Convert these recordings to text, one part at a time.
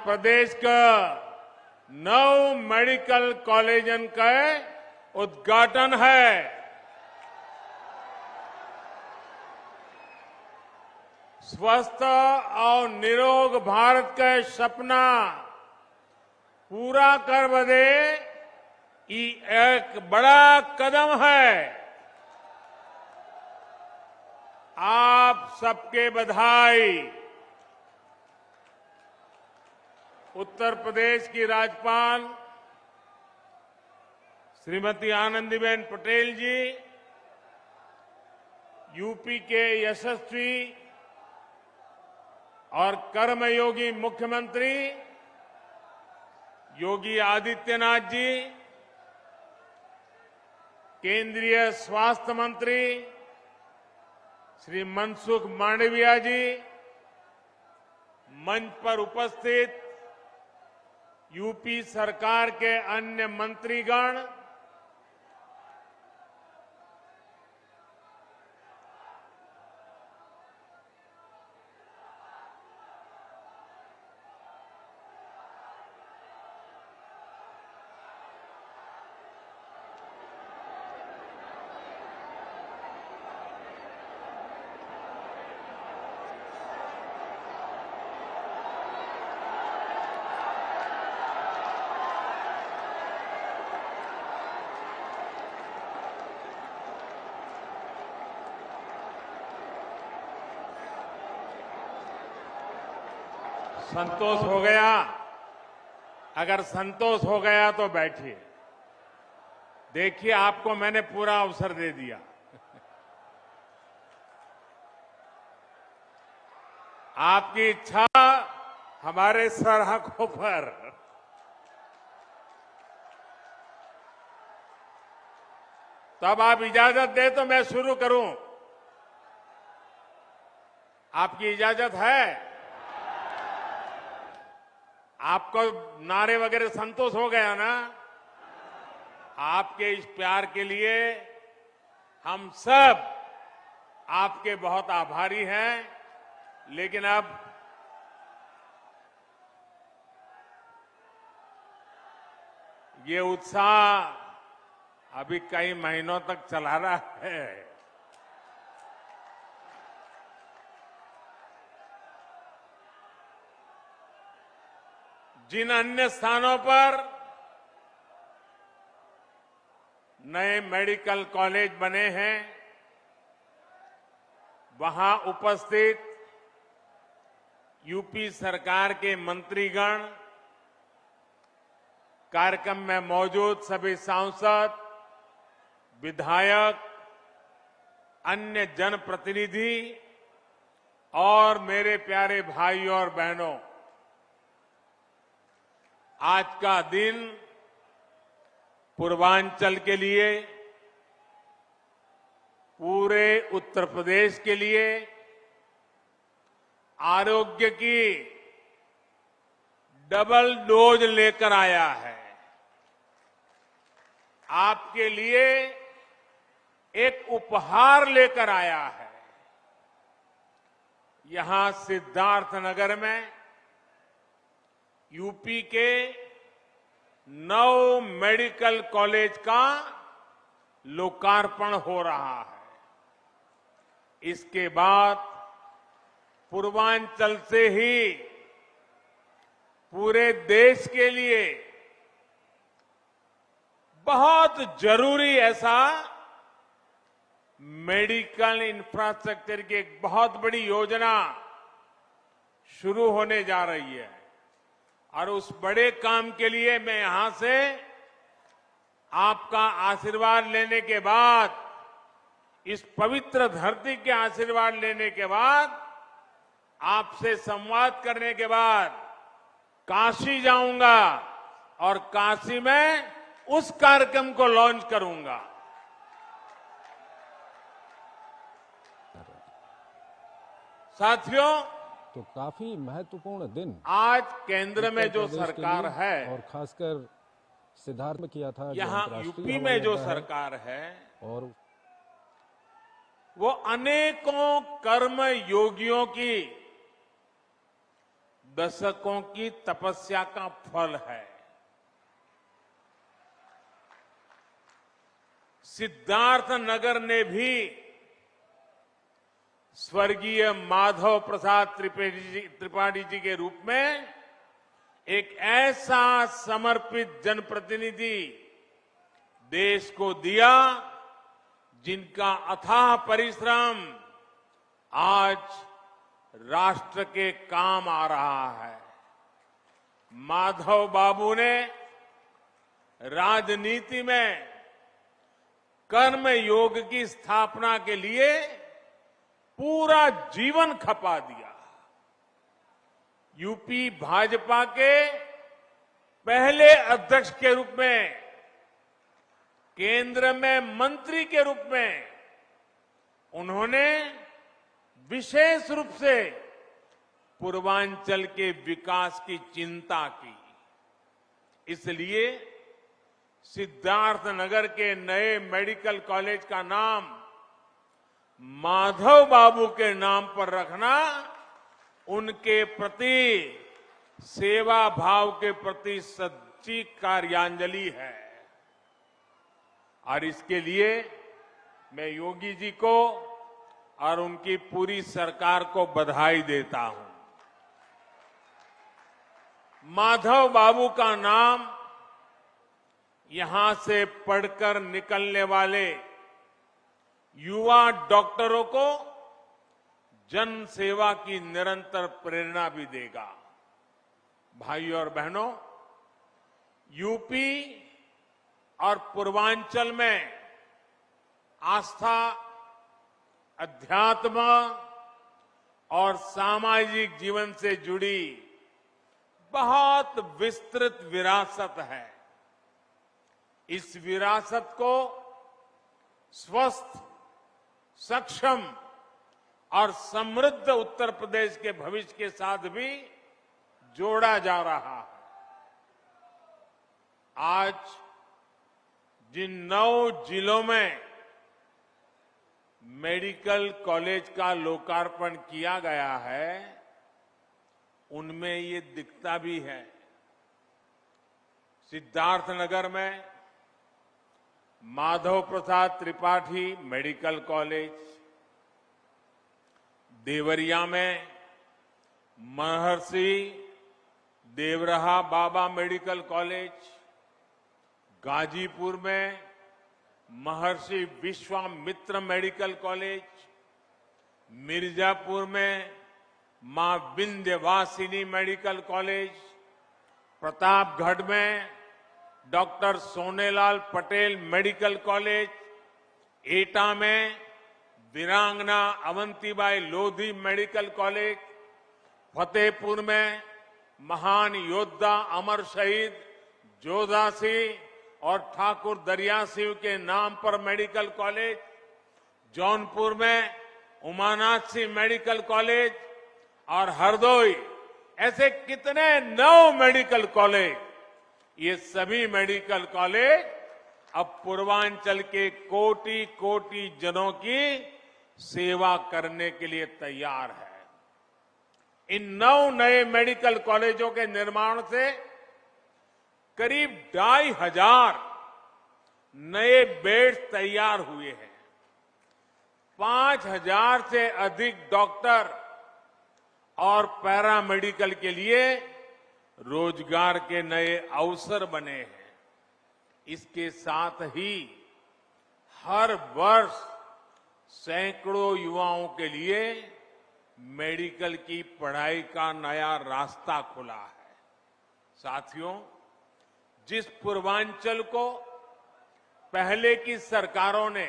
प्रदेश का 9 medical collagen का उद्घाटन है। स्वस्थ और निरोग भारत का सपना पूरा कर बदे ये एक बड़ा कदम है। आप सबके बधाई। उत्तर प्रदेश की राज्यपाल श्रीमती आनंदीबेन पटेल जी, यूपी के यशस्वी और कर्मयोगी मुख्यमंत्री योगी आदित्यनाथ जी, केंद्रीय स्वास्थ्य मंत्री श्री मनसुख मांडविया जी, मंच पर उपस्थित यूपी सरकार के अन्य मंत्रीगण, संतोष हो गया? अगर संतोष हो गया तो बैठिए। देखिए, आपको मैंने पूरा अवसर दे दिया। आपकी इच्छा हमारे सर आंखों पर। तब आप इजाजत दे तो मैं शुरू करूं। आपकी इजाजत है? आपको नारे वगैरह संतोष हो गया ना? आपके इस प्यार के लिए हम सब आपके बहुत आभारी हैं। लेकिन अब ये उत्साह अभी कई महीनों तक चला रहा है। जिन अन्य स्थानों पर नए मेडिकल कॉलेज बने हैं, वहां उपस्थित यूपी सरकार के मंत्रीगण, कार्यक्रम में मौजूद सभी सांसद, विधायक, अन्य जनप्रतिनिधि और मेरे प्यारे भाइयों और बहनों, आज का दिन पूर्वांचल के लिए, पूरे उत्तर प्रदेश के लिए आरोग्य की डबल डोज लेकर आया है। आपके लिए एक उपहार लेकर आया है। यहां सिद्धार्थनगर में यूपी के 9 मेडिकल कॉलेज का लोकार्पण हो रहा है। इसके बाद पूर्वांचल से ही पूरे देश के लिए बहुत जरूरी ऐसा मेडिकल इंफ्रास्ट्रक्चर की एक बहुत बड़ी योजना शुरू होने जा रही है। और उस बड़े काम के लिए मैं यहां से आपका आशीर्वाद लेने के बाद, इस पवित्र धरती के आशीर्वाद लेने के बाद, आपसे संवाद करने के बाद काशी जाऊंगा और काशी में उस कार्यक्रम को लॉन्च करूंगा। साथियों, तो काफी महत्वपूर्ण दिन आज केंद्र में जो सरकार है और खासकर सिद्धार्थ में किया था, यहाँ यूपी में जो सरकार है और वो अनेकों कर्म योगियों की दशकों की तपस्या का फल है। सिद्धार्थ नगर ने भी स्वर्गीय माधव प्रसाद त्रिपाठी जी के रूप में एक ऐसा समर्पित जनप्रतिनिधि देश को दिया जिनका अथाह परिश्रम आज राष्ट्र के काम आ रहा है। माधव बाबू ने राजनीति में कर्म योग की स्थापना के लिए पूरा जीवन खपा दिया। यूपी भाजपा के पहले अध्यक्ष के रूप में, केंद्र में मंत्री के रूप में उन्होंने विशेष रूप से पूर्वांचल के विकास की चिंता की। इसलिए सिद्धार्थ नगर के नए मेडिकल कॉलेज का नाम माधव बाबू के नाम पर रखना उनके प्रति सेवा भाव के प्रति सच्ची कार्यांजलि है। और इसके लिए मैं योगी जी को और उनकी पूरी सरकार को बधाई देता हूं। माधव बाबू का नाम यहां से पढ़कर निकलने वाले युवा डॉक्टरों को जन सेवा की निरंतर प्रेरणा भी देगा। भाइयों और बहनों, यूपी और पूर्वांचल में आस्था, अध्यात्म और सामाजिक जीवन से जुड़ी बहुत विस्तृत विरासत है। इस विरासत को स्वस्थ, सक्षम और समृद्ध उत्तर प्रदेश के भविष्य के साथ भी जोड़ा जा रहा है। आज जिन 9 जिलों में मेडिकल कॉलेज का लोकार्पण किया गया है, उनमें ये दिखता भी है। सिद्धार्थनगर में माधव प्रसाद त्रिपाठी मेडिकल कॉलेज, देवरिया में महर्षि देवरहा बाबा मेडिकल कॉलेज, गाजीपुर में महर्षि विश्वामित्र मेडिकल कॉलेज, मिर्जापुर में मां विंध्यवासिनी मेडिकल कॉलेज, प्रतापगढ़ में doctor Sonelal Patel medical college, एटा में वीरांगना अवंतीबाई लोधी मेडिकल कॉलेज, फतेहपुर में महान योद्धा अमर शहीद जोधा सिंह और ठाकुर दरिया सिंह के नाम पर मेडिकल कॉलेज, जौनपुर में उमानाथ सिंह मेडिकल कॉलेज और हरदोई, ऐसे कितने 9 मेडिकल कॉलेज। ये सभी मेडिकल कॉलेज अब पूर्वांचल के कोटि कोटि जनों की सेवा करने के लिए तैयार है। इन 9 नए मेडिकल कॉलेजों के निर्माण से करीब 2,500 नए बेड्स तैयार हुए हैं। 5,000 से अधिक डॉक्टर और पैरामेडिकल के लिए रोजगार के नए अवसर बने हैं। इसके साथ ही हर वर्ष सैकड़ों युवाओं के लिए मेडिकल की पढ़ाई का नया रास्ता खुला है। साथियों, जिस पूर्वांचल को पहले की सरकारों ने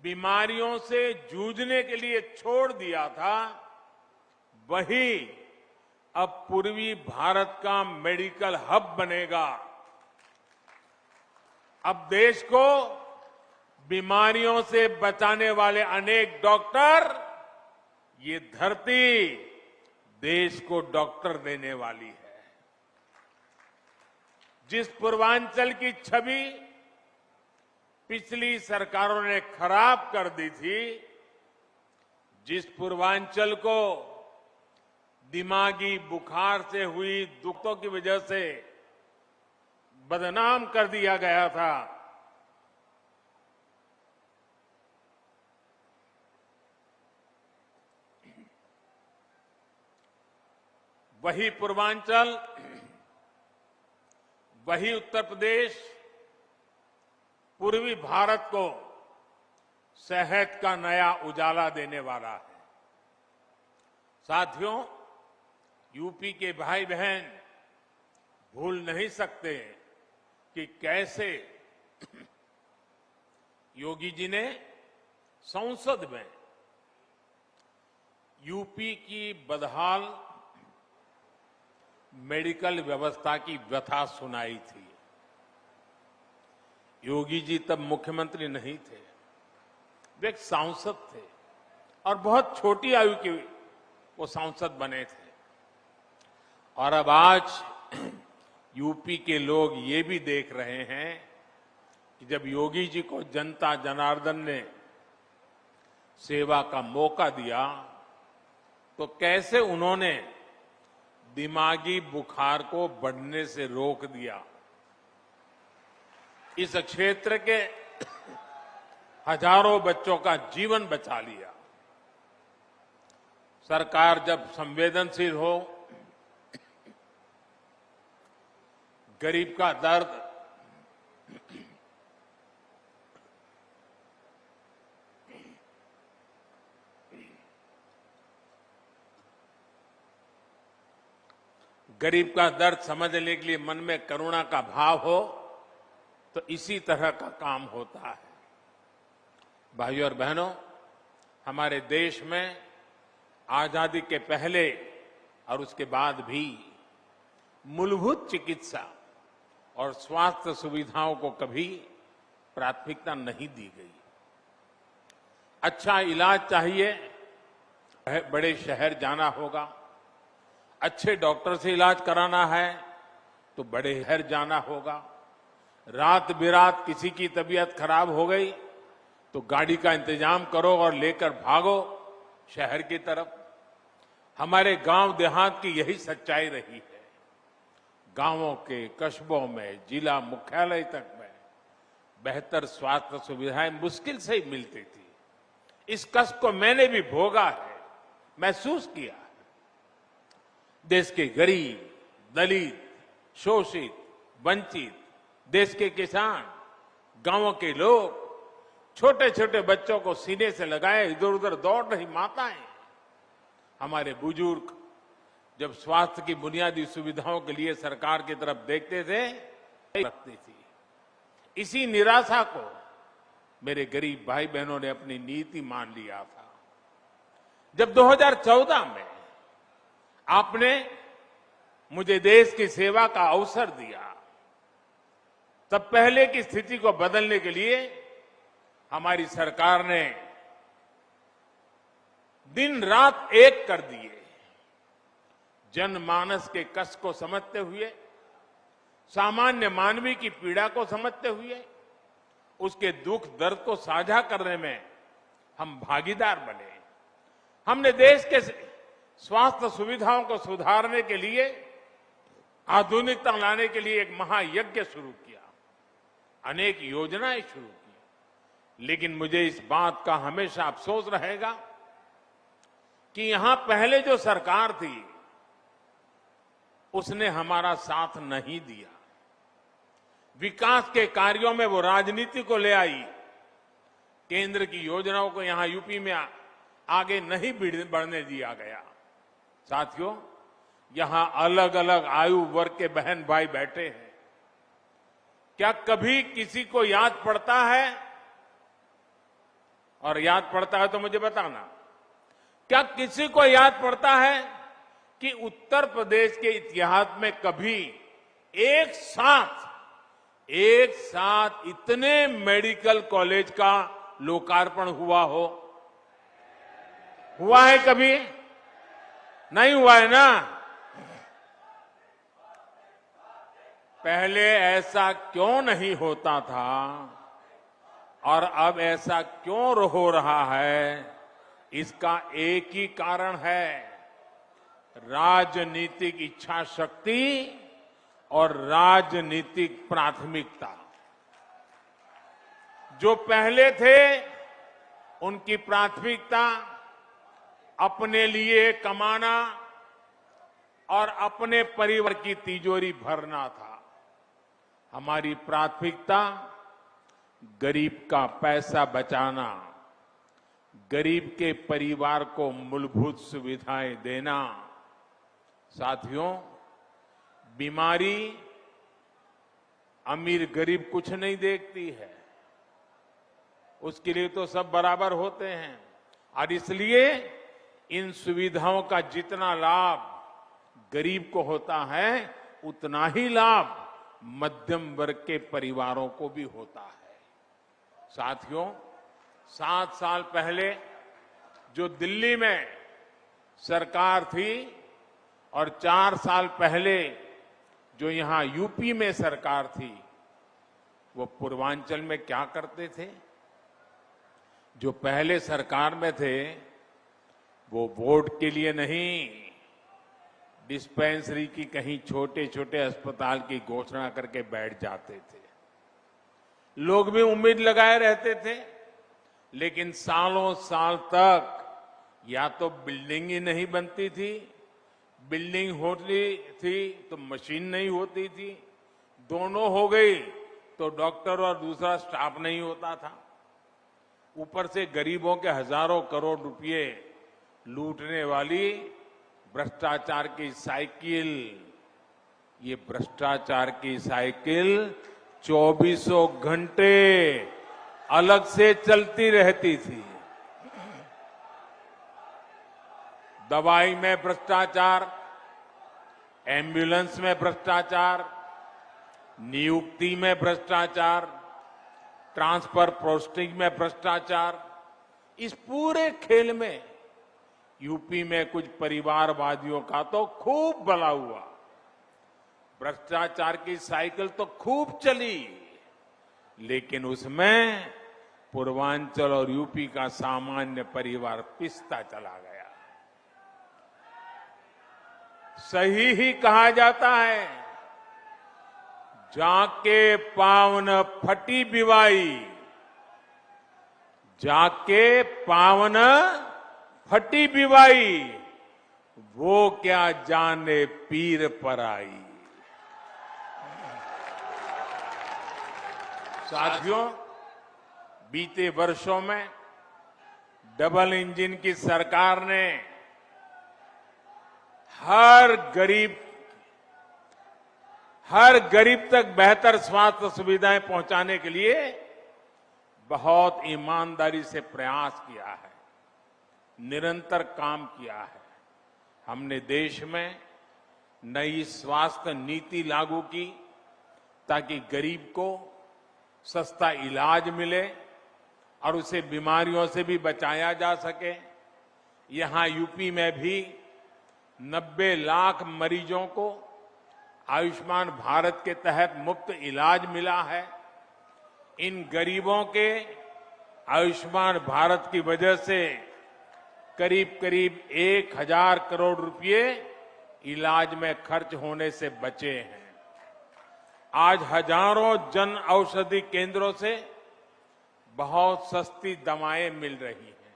बीमारियों से जूझने के लिए छोड़ दिया था, वही अब पूर्वी भारत का मेडिकल हब बनेगा। अब देश को बीमारियों से बचाने वाले अनेक डॉक्टर, ये धरती देश को डॉक्टर देने वाली है। जिस पूर्वांचल की छवि पिछली सरकारों ने खराब कर दी थी, जिस पूर्वांचल को दिमागी बुखार से हुई दुखों की वजह से बदनाम कर दिया गया था, वही पूर्वांचल, वही उत्तर प्रदेश पूर्वी भारत को सेहत का नया उजाला देने वाला है। साथियों, यूपी के भाई बहन भूल नहीं सकते कि कैसे योगी जी ने संसद में यूपी की बदहाल मेडिकल व्यवस्था की व्यथा सुनाई थी। योगी जी तब मुख्यमंत्री नहीं थे, वे एक सांसद थे और बहुत छोटी आयु के वो सांसद बने थे। और अब आज यूपी के लोग ये भी देख रहे हैं कि जब योगी जी को जनता जनार्दन ने सेवा का मौका दिया तो कैसे उन्होंने दिमागी बुखार को बढ़ने से रोक दिया। इस क्षेत्र के हजारों बच्चों का जीवन बचा लिया। सरकार जब संवेदनशील हो, गरीब का दर्द समझने के लिए मन में करुणा का भाव हो तो इसी तरह का काम होता है। भाइयों और बहनों, हमारे देश में आजादी के पहले और उसके बाद भी मूलभूत चिकित्सा और स्वास्थ्य सुविधाओं को कभी प्राथमिकता नहीं दी गई। अच्छा इलाज चाहिए, बड़े शहर जाना होगा। अच्छे डॉक्टर से इलाज कराना है तो बड़े शहर जाना होगा। रात बिरात किसी की तबीयत खराब हो गई तो गाड़ी का इंतजाम करो और लेकर भागो शहर की तरफ। हमारे गांव देहात की यही सच्चाई रही है। गांवों के कस्बों में जिला मुख्यालय तक में बेहतर स्वास्थ्य सुविधाएं मुश्किल से ही मिलती थी। इस कष्ट को मैंने भी भोगा है, महसूस किया है। देश के गरीब, दलित, शोषित, वंचित, देश के किसान, गांवों के लोग, छोटे छोटे बच्चों को सीने से लगाए इधर उधर दौड़ रही माताएं, हमारे बुजुर्ग जब स्वास्थ्य की बुनियादी सुविधाओं के लिए सरकार की तरफ देखते थे, रखती थी। इसी निराशा को मेरे गरीब भाई बहनों ने अपनी नीति मान लिया था। जब 2014 में आपने मुझे देश की सेवा का अवसर दिया, तब पहले की स्थिति को बदलने के लिए हमारी सरकार ने दिन रात एक कर दिए। जनमानस के कष्ट को समझते हुए, सामान्य मानवी की पीड़ा को समझते हुए, उसके दुख दर्द को साझा करने में हम भागीदार बने। हमने देश के स्वास्थ्य सुविधाओं को सुधारने के लिए, आधुनिकता लाने के लिए एक महायज्ञ शुरू किया, अनेक योजनाएं शुरू की। लेकिन मुझे इस बात का हमेशा अफसोस रहेगा कि यहां पहले जो सरकार थी उसने हमारा साथ नहीं दिया। विकास के कार्यों में वो राजनीति को ले आई, केंद्र की योजनाओं को यहां यूपी में आगे नहीं बढ़ने दिया गया। साथियों, यहां अलग अलग आयु वर्ग के बहन भाई बैठे हैं। क्या कभी किसी को याद पड़ता है, और याद पड़ता है तो मुझे बताना, क्या किसी को याद पड़ता है कि उत्तर प्रदेश के इतिहास में कभी एक साथ इतने मेडिकल कॉलेज का लोकार्पण हुआ हो? हुआ है कभी? नहीं हुआ है ना। पहले ऐसा क्यों नहीं होता था और अब ऐसा क्यों हो रहा है? इसका एक ही कारण है, राजनीतिक इच्छा शक्ति और राजनीतिक प्राथमिकता। जो पहले थे उनकी प्राथमिकता अपने लिए कमाना और अपने परिवार की तिजोरी भरना था। हमारी प्राथमिकता गरीब का पैसा बचाना, गरीब के परिवार को मूलभूत सुविधाएं देना। साथियों, बीमारी अमीर गरीब कुछ नहीं देखती है, उसके लिए तो सब बराबर होते हैं। और इसलिए इन सुविधाओं का जितना लाभ गरीब को होता है, उतना ही लाभ मध्यम वर्ग के परिवारों को भी होता है। साथियों, 7 साल पहले जो दिल्ली में सरकार थी और 4 साल पहले जो यहां यूपी में सरकार थी, वो पूर्वांचल में क्या करते थे? जो पहले सरकार में थे वो वोट के लिए नहीं, डिस्पेंसरी की कहीं छोटे छोटे अस्पताल की घोषणा करके बैठ जाते थे। लोग भी उम्मीद लगाए रहते थे, लेकिन सालों साल तक या तो बिल्डिंग ही नहीं बनती थी, बिल्डिंग होती थी तो मशीन नहीं होती थी, दोनों हो गई तो डॉक्टर और दूसरा स्टाफ नहीं होता था। ऊपर से गरीबों के हजारों करोड़ रुपए लूटने वाली भ्रष्टाचार की साइकिल, ये भ्रष्टाचार की साइकिल 24 घंटे अलग से चलती रहती थी। दवाई में भ्रष्टाचार, एम्बुलेंस में भ्रष्टाचार, नियुक्ति में भ्रष्टाचार, ट्रांसफर पोस्टिंग में भ्रष्टाचार। इस पूरे खेल में यूपी में कुछ परिवारवादियों का तो खूब भला हुआ। भ्रष्टाचार की साइकिल तो खूब चली, लेकिन उसमें पूर्वांचल और यूपी का सामान्य परिवार पिसता चला गया। सही ही कहा जाता है, जाके पावन फटी बिवाई, जाके पावन फटी बिवाई, वो क्या जाने पीर पर आई। साथियों, बीते वर्षों में डबल इंजन की सरकार ने हर गरीब तक बेहतर स्वास्थ्य सुविधाएं पहुंचाने के लिए बहुत ईमानदारी से प्रयास किया है, निरंतर काम किया है। हमने देश में नई स्वास्थ्य नीति लागू की ताकि गरीब को सस्ता इलाज मिले और उसे बीमारियों से भी बचाया जा सके। यहां यूपी में भी 90 लाख मरीजों को आयुष्मान भारत के तहत मुफ्त इलाज मिला है। इन गरीबों के आयुष्मान भारत की वजह से करीब करीब 1000 करोड़ रुपए इलाज में खर्च होने से बचे हैं। आज हजारों जन औषधि केंद्रों से बहुत सस्ती दवाएं मिल रही हैं।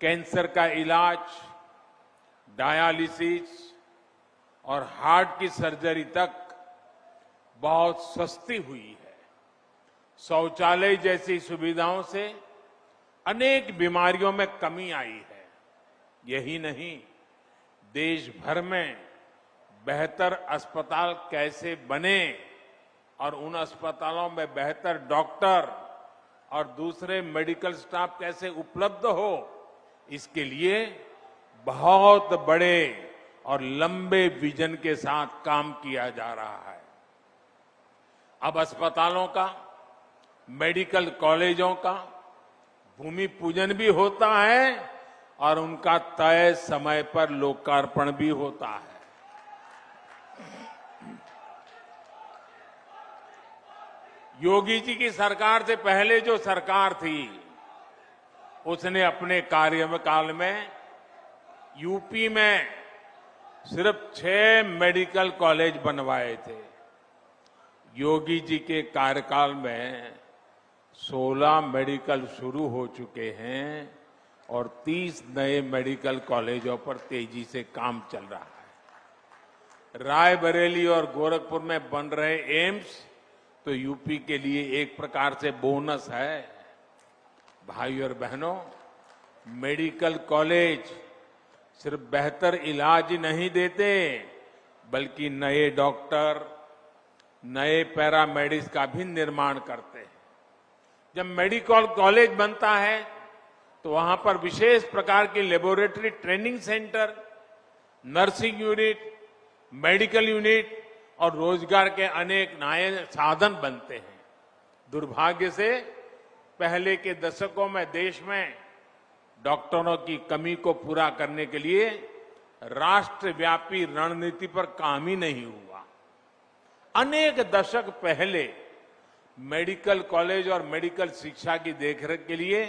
कैंसर का इलाज, डायलिसिस और हार्ट की सर्जरी तक बहुत सस्ती हुई है। शौचालय जैसी सुविधाओं से अनेक बीमारियों में कमी आई है। यही नहीं, देश भर में बेहतर अस्पताल कैसे बने और उन अस्पतालों में बेहतर डॉक्टर और दूसरे मेडिकल स्टाफ कैसे उपलब्ध हो, इसके लिए बहुत बड़े और लंबे विजन के साथ काम किया जा रहा है। अब अस्पतालों का, मेडिकल कॉलेजों का भूमि पूजन भी होता है और उनका तय समय पर लोकार्पण भी होता है। योगी जी की सरकार से पहले जो सरकार थी, उसने अपने कार्यकाल में यूपी में सिर्फ 6 मेडिकल कॉलेज बनवाए थे। योगी जी के कार्यकाल में 16 मेडिकल शुरू हो चुके हैं और 30 नए मेडिकल कॉलेजों पर तेजी से काम चल रहा है। रायबरेली और गोरखपुर में बन रहे एम्स तो यूपी के लिए एक प्रकार से बोनस है। भाई और बहनों, मेडिकल कॉलेज सिर्फ बेहतर इलाज ही नहीं देते, बल्कि नए डॉक्टर, नए पैरामेडिक्स का भी निर्माण करते हैं। जब मेडिकल कॉलेज बनता है तो वहां पर विशेष प्रकार के laboratory training centre, nursing unit, medical unit और रोजगार के अनेक नए साधन बनते हैं। दुर्भाग्य से पहले के दशकों में देश में डॉक्टरों की कमी को पूरा करने के लिए राष्ट्रव्यापी रणनीति पर काम ही नहीं हुआ। अनेक दशक पहले मेडिकल कॉलेज और मेडिकल शिक्षा की देखरेख के लिए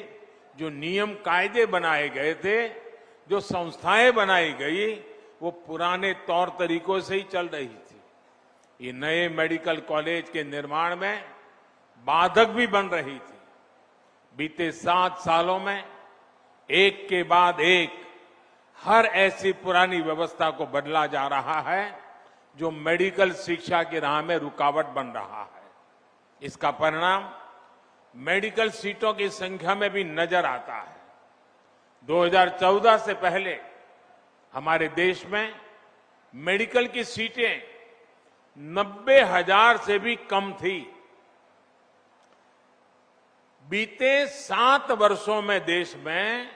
जो नियम कायदे बनाए गए थे, जो संस्थाएं बनाई गई, वो पुराने तौर तरीकों से ही चल रही थी। ये नए मेडिकल कॉलेज के निर्माण में बाधक भी बन रही थी। बीते 7 सालों में एक के बाद एक हर ऐसी पुरानी व्यवस्था को बदला जा रहा है जो मेडिकल शिक्षा की राह में रुकावट बन रहा है। इसका परिणाम मेडिकल सीटों की संख्या में भी नजर आता है। 2014 से पहले हमारे देश में मेडिकल की सीटें 90,000 से भी कम थी। बीते 7 वर्षों में देश में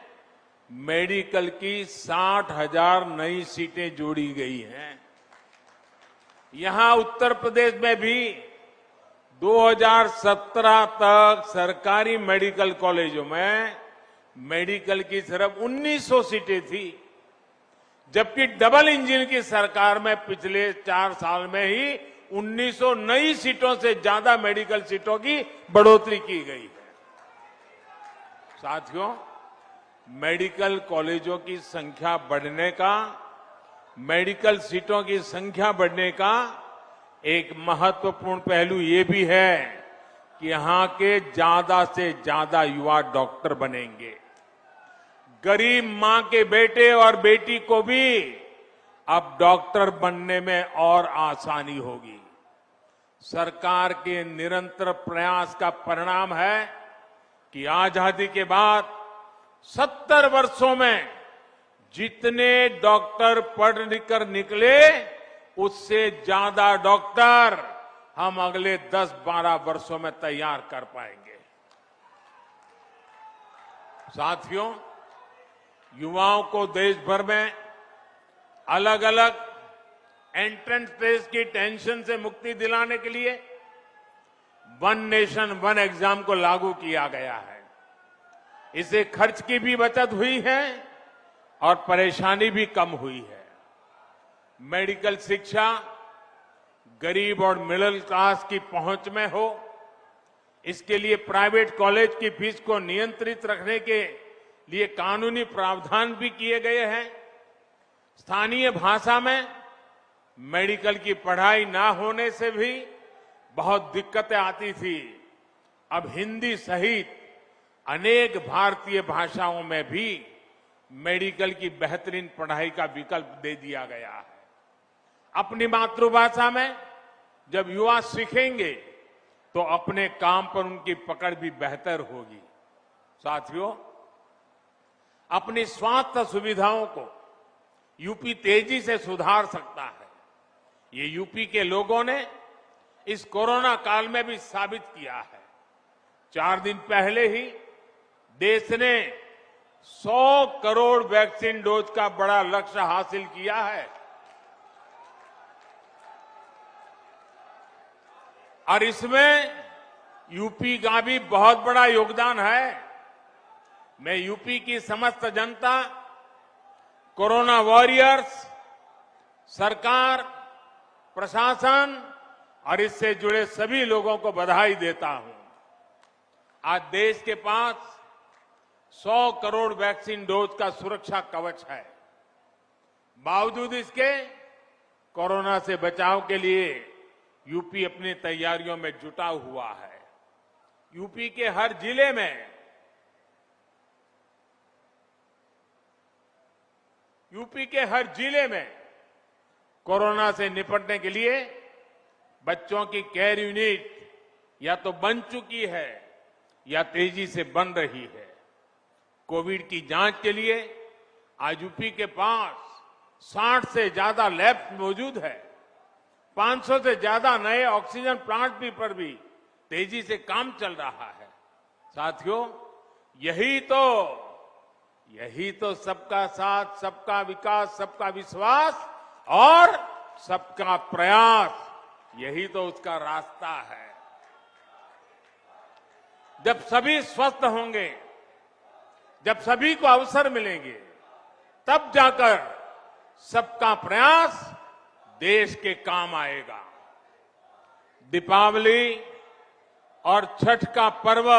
मेडिकल की 60,000 नई सीटें जोड़ी गई हैं। यहां उत्तर प्रदेश में भी 2017 तक सरकारी मेडिकल कॉलेजों में मेडिकल की सिर्फ 1900 सीटें थी, जबकि डबल इंजन की सरकार में पिछले 4 साल में ही 1900 नई सीटों से ज्यादा मेडिकल सीटों की बढ़ोतरी की गई है। साथियों, मेडिकल कॉलेजों की संख्या बढ़ने का, मेडिकल सीटों की संख्या बढ़ने का एक महत्वपूर्ण पहलू ये भी है कि यहां के ज्यादा से ज्यादा युवा डॉक्टर बनेंगे। गरीब मां के बेटे और बेटी को भी अब डॉक्टर बनने में और आसानी होगी। सरकार के निरंतर प्रयास का परिणाम है कि आजादी के बाद 70 वर्षों में जितने डॉक्टर पढ़ लिख कर निकले, उससे ज्यादा डॉक्टर हम अगले 10-12 वर्षों में तैयार कर पाएंगे। साथियों, युवाओं को देश भर में अलग अलग एंट्रेंस टेस्ट की टेंशन से मुक्ति दिलाने के लिए वन नेशन वन एग्जाम को लागू किया गया है। इससे खर्च की भी बचत हुई है और परेशानी भी कम हुई है। मेडिकल शिक्षा गरीब और मिडिल क्लास की पहुंच में हो, इसके लिए प्राइवेट कॉलेज की फीस को नियंत्रित रखने के लिए कानूनी प्रावधान भी किए गए हैं। स्थानीय भाषा में मेडिकल की पढ़ाई ना होने से भी बहुत दिक्कतें आती थी। अब हिंदी सहित अनेक भारतीय भाषाओं में भी मेडिकल की बेहतरीन पढ़ाई का विकल्प दे दिया गया है। अपनी मातृभाषा में जब युवा सीखेंगे तो अपने काम पर उनकी पकड़ भी बेहतर होगी। साथियों, अपनी स्वास्थ्य सुविधाओं को यूपी तेजी से सुधार सकता है। ये यूपी के लोगों ने इस कोरोना काल में भी साबित किया है। 4 दिन पहले ही देश ने 100 करोड़ वैक्सीन डोज का बड़ा लक्ष्य हासिल किया है और इसमें यूपी का भी बहुत बड़ा योगदान है। मैं यूपी की समस्त जनता, कोरोना वॉरियर्स, सरकार, प्रशासन और इससे जुड़े सभी लोगों को बधाई देता हूं। आज देश के पास 100 करोड़ वैक्सीन डोज का सुरक्षा कवच है। बावजूद इसके कोरोना से बचाव के लिए यूपी अपनी तैयारियों में जुटा हुआ है। यूपी के हर जिले में कोरोना से निपटने के लिए बच्चों की केयर यूनिट या तो बन चुकी है या तेजी से बन रही है। कोविड की जांच के लिए आज यूपी के पास 60 से ज्यादा लैब मौजूद है। 500 से ज्यादा नए ऑक्सीजन प्लांट पर भी तेजी से काम चल रहा है। साथियों, यही तो सबका साथ, सबका विकास, सबका विश्वास और सबका प्रयास, यही तो उसका रास्ता है। जब सभी स्वस्थ होंगे, जब सभी को अवसर मिलेंगे, तब जाकर सबका प्रयास देश के काम आएगा। दीपावली और छठ का पर्व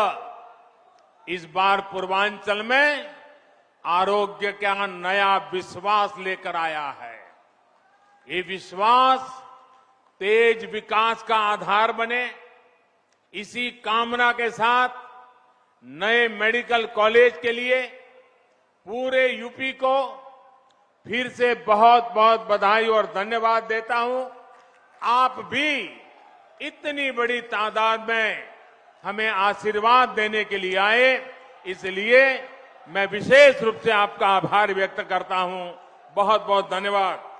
इस बार पूर्वांचल में आरोग्य का नया विश्वास लेकर आया है। ये विश्वास तेज विकास का आधार बने, इसी कामना के साथ नए मेडिकल कॉलेज के लिए पूरे यूपी को फिर से बहुत बहुत बधाई और धन्यवाद देता हूं। आप भी इतनी बड़ी तादाद में हमें आशीर्वाद देने के लिए आए, इसलिए मैं विशेष रूप से आपका आभार व्यक्त करता हूं। बहुत बहुत धन्यवाद।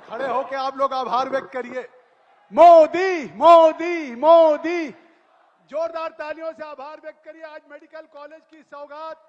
खड़े होकर आप लोग आभार व्यक्त करिए। मोदी मोदी मोदी, जोरदार तालियों से आभार व्यक्त करिए। आज मेडिकल कॉलेज की सौगात